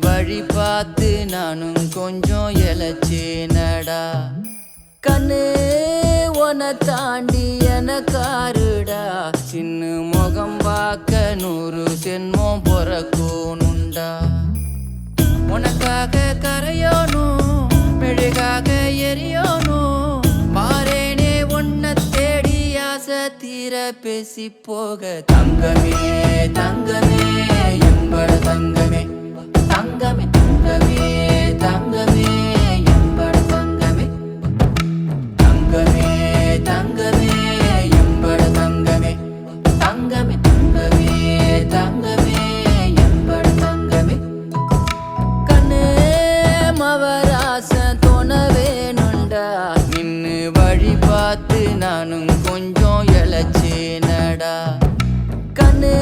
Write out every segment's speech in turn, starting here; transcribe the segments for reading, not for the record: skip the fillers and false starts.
வழி பார்த்து நானும் கொஞ்சம் இழைச்சேனடா. கண்ணு உன தாண்டி எனக்காருடா. சின்ன முகம் பார்க்க 100 சென்மம் பொறக்கணுண்டா. உனக்காக கரையோனும் மெழுகாக எரியோனும் மாறேனே உன்னை தேடி ஆசை தீர பேசி போக. தங்கமே தங்கமே எம்பட தங்கமே தங்கமே தங்கமே தங்கமே எம்பட தங்கமே தங்கமே தங்கமே எம்பட தங்கமே தங்கமே தங்கமே தங்கமே எம்பட தங்கமே. கண்ணே மவராச தோண வேணுண்டா. நின்னு வழி பார்த்து நானும் கொஞ்சம் இழைச்சேனடா. கண்ணே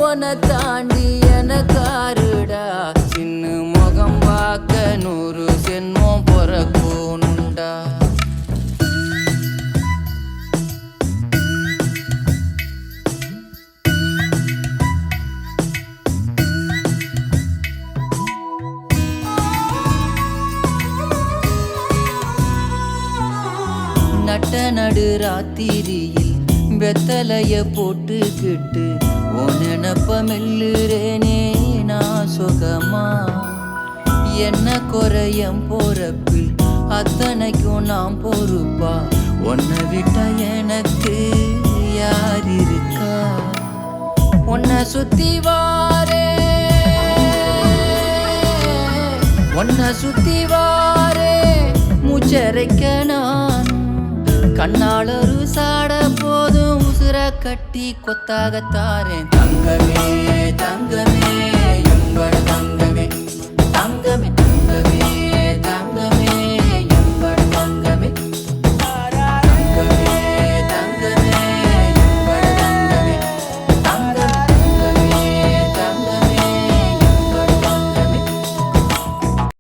உன தாண்டி எனக்காருடா. சின்ன முகம் பார்க்க 100 சென்மம் பொறக்கணுண்டா. நட்ட நடு ராத்திரியில் வெத்தலைய போட்டுக்கிட்டு உன் நினப்ப மெல்லுறேனே நான் சுகமா. என்ன குறையம் போறப்பில் அத்தனைக்கும் நான் பொறுப்பா. உன்னை விட்டா எனக்கு யார் இருக்கா. உன்னை சுத்தி வாரே உன்னை சுத்தி வாரே மூச்சரைக்க நான். கண்ணாளரு சாட போதும் உசுர கட்டி கொத்தாகத்தாரேன். தங்கமே தங்கமே எம்பட